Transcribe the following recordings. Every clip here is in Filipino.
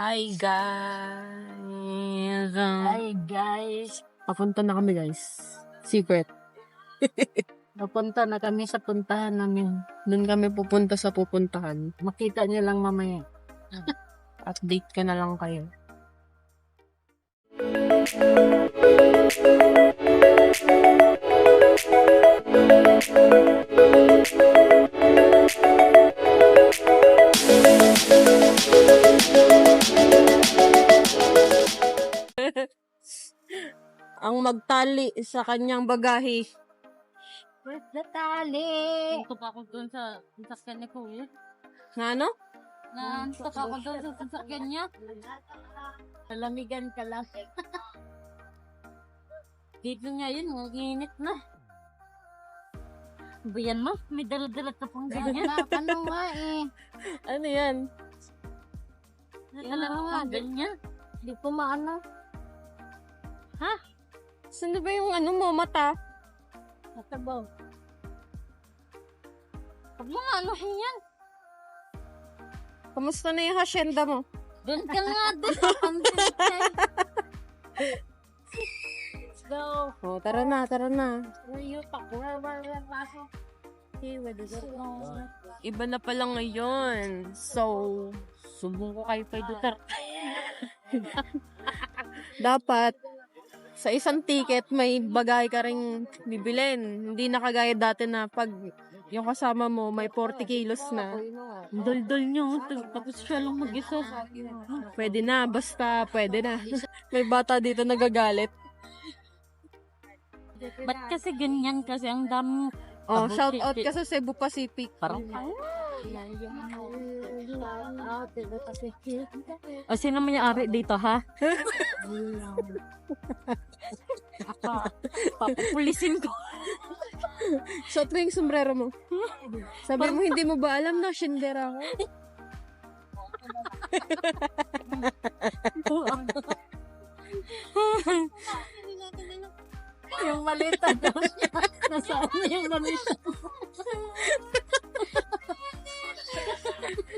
Hi guys! Hi guys! Papunta na kami guys. Secret. Napunta na kami sa puntahan namin. Doon kami pupunta sa pupuntahan. Makita niyo lang mamaya. Update ka na lang kayo. Ang magtali sa kanyang bagahe. Where's the tali? Nantok ako doon sa sasakyan ni Kuya. Na ano? Nantok ako doon sa sasakyan niya. Palamigan ka lang. Dito niya yun, ang init na. Bayan mo, may dala-dala ka pang ganyan. Ano nga eh? Ano yan? Dala ka pang ganyan. Di ko maano. Saan ba yung ano mo, mata? Natabaw. Huwag mo nga anuhin yan. Kamusta na yung hasyenda mo? Doon ka nga doon. Let's go. Oh, tara na, tara na. Where you talk? Where pasok? Hey, where does it go? Iba na pala ngayon. So, Sumbong ko kayo kay Duterte. dapat sa isang ticket may bagay ka ring bibilin. Hindi na kagaya dati na pag yung kasama mo may 40 kilos na. Dol-dol niyo. Tapos siya lang mag-isa. Pwede na, basta pwede na. May bata dito nagagalit. Ba't kasi ganyan? Kasi ang dami. Oh, shout out ka sa Cebu Pacific. Parang, o sino may-ari dito, ha? Papupulisin ko. Suot mo yung sombrero mo. Sabi mo, hindi mo ba alam na shindera ako? Yung malita daw niya. Nasaan na yung malita?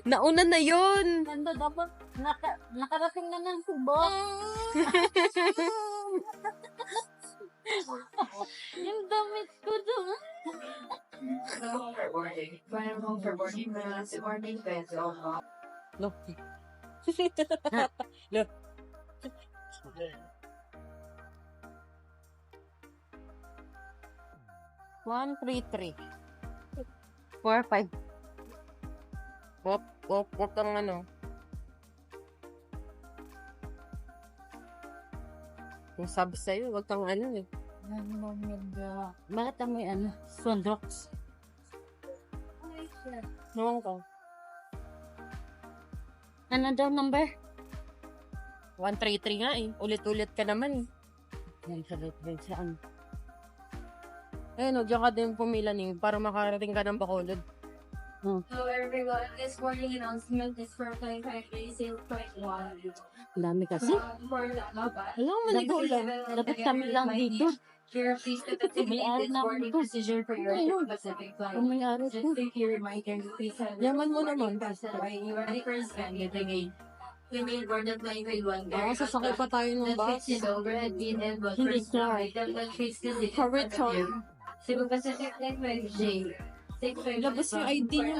Nauna na yun. Nando dapat nakarating na ng Cebu. Yung damit ko doon. Look. 133. 45. Wop ang ano. Yung sabi sa'yo, wag kang ano eh. Bakit ang may ano? Swandrox. Nawang ka. Ano daw number? 133 nga eh. Ulit-ulit ka naman eh. Yan sa saan? Ayun, diyan ka din pumila ni para makarating ka ng Bacolod. Hello everyone, this morning announcement is for 25 days sale price 1. Dami kasi. For the Nova. Alam mo, Dapat- ikaw lang. dapat kami lang dito. Here, please to activate May-ari this na boarding ako. procedure for your Pacific flight. Kung may-ari Just ko. take your reminder to please have Yaman mo naman. When you are ready for scan, get the gate. We made board at flying grade 1. Baka sasakay pa tayo ng bus. Netflix is overhead bin and but Hindi first siya. item that treats the list For in front of return. you. Cebu Pacific Flight 5J. Labas yung ID niya.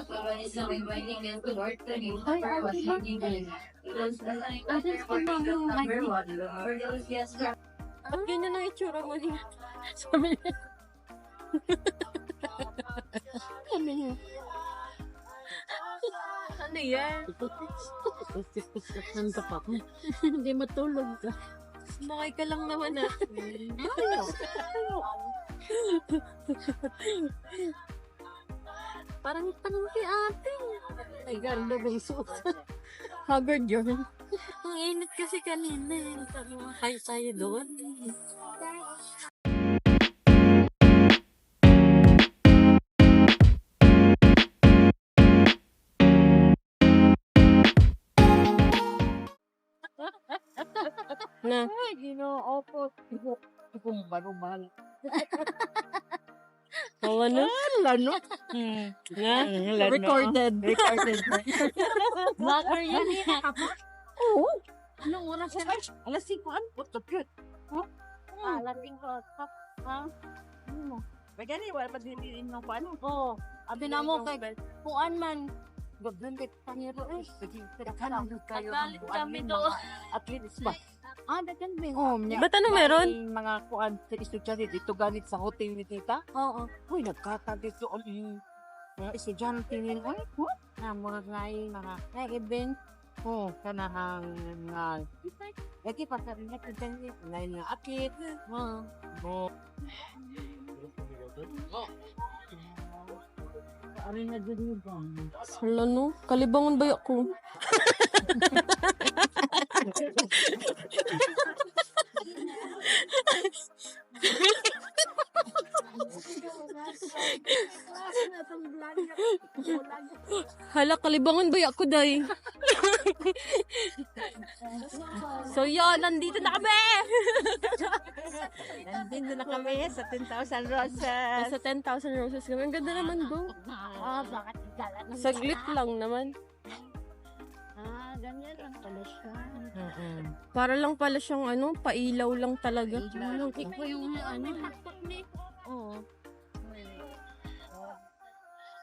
Ay, Ba't ganyan ang itsura mo niya? Sabi niya. Sabi niya. Ano yan? Nantok ako. Hindi matulog ka. Sumakay ka lang naman ah. Parang tanong si ate. Ay, ganda bang suot. Haggard yun. Ang init kasi kanina. Sabi mo, kayo tayo doon. Na. Ay, ginoo-opo. Kung baro-balo. Oo na. Lano. Nga. Recorded. Vlogger yan eh. Oo. Anong oras yan? Alas 5 an? What the good? Lasing ko. Ha? Ano mo? May gani, wala pa din ng paano. Oo. Abi na mo kay kuan man. Gablan kay Pangiro eh. sige, kanan kayo. Nagalit kami doon. At least ba? Dagan ba? Oh, nya. Ba't ano meron? Mga kuan sa estudyante dito ganit sa hotel ni tita. Oo. Uy, nagkatag dito ang mga estudyante nila. Ay, what? Mga ngay, mga event. Oh, kanahang lagi pa sa rin natin dyan. Lain nga akit. Oo. Oh. Arin na dun ba? Hala no, kalibangon ba ako? Hala, kalibangon ba ako, day? So yun, nandito na kami! Nandito na kami sa 10,000 roses. Nasa 10,000 roses kami. Ang ganda naman do. Bakit galat na Saglit lang naman. ganyan lang pala siya. Para lang pala siyang ano, pailaw lang talaga. Iko yung ano. Oo.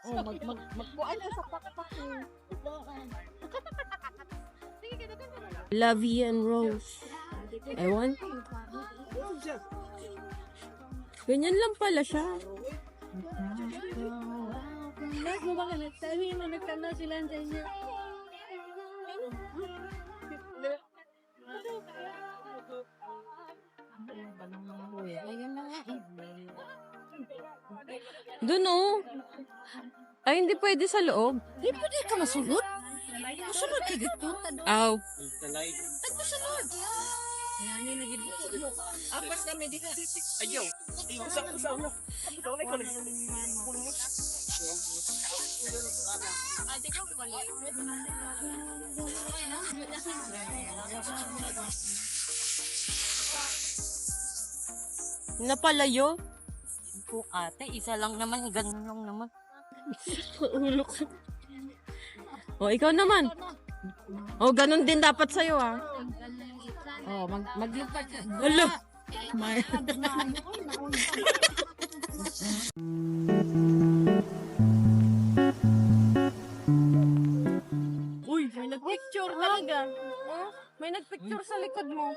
Oh, magbuan na sa pakpak. La Vie and Rose. Ewan. Ganyan lang pala siya. Next mo ba ka nagsabi na nagkanda sila sa inyo? Ayun na nga eh. Doon oh. Ay, hindi pwede sa loob. Di pwede ka masulot? Masulot ka dito? Aw. Tagpasulot. Ayan yung naging Apas kami dito. Ayaw. Usap na. Ikaw na. Napalayo. po ate, isa lang naman, ganun lang naman. Ulo ko. O, ikaw naman. O, ganun din dapat sa'yo, ah. Oh, maglipad ka. Alo. Uy, may Picture talaga. Oh, may nagpicture sa likod mo.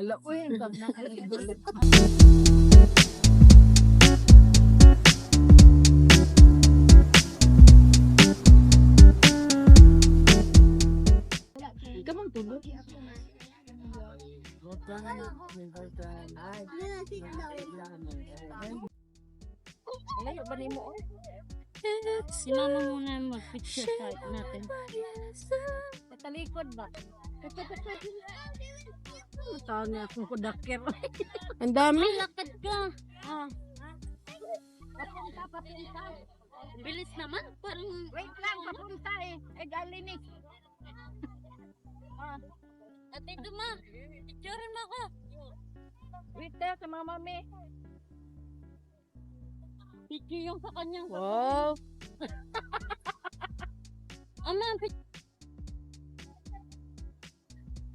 Hala, uy, ang gab na. Kamang tulog. Layo ba ni mo? Si mama muna mag-picture site natin. Talikod ba? Tawag niya akong kudakir. Ang dami. Lakad ka. Papunta. Bilis naman. Parang... Wait lang, papunta eh. Eh, galinig. Ate Duma, picturein mo ako. Wait lang, sa mama me. Picture yung sa kanyang Wow. Ama,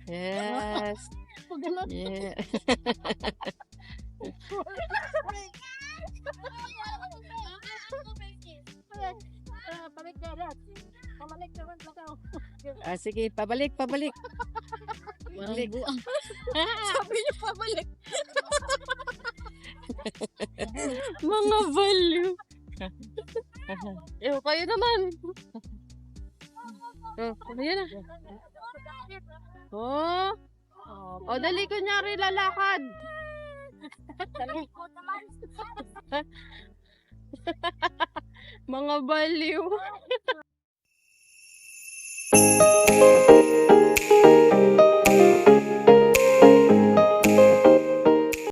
Yes. pag ganun. Yeah. Balik ka rin. Pabalik naman sa tao. Ah, sige, pabalik. Balik. Sabi niyo pabalik. Mga value. Kayo naman. Ayan na. Dali kunyari lalakad. Mga baliw.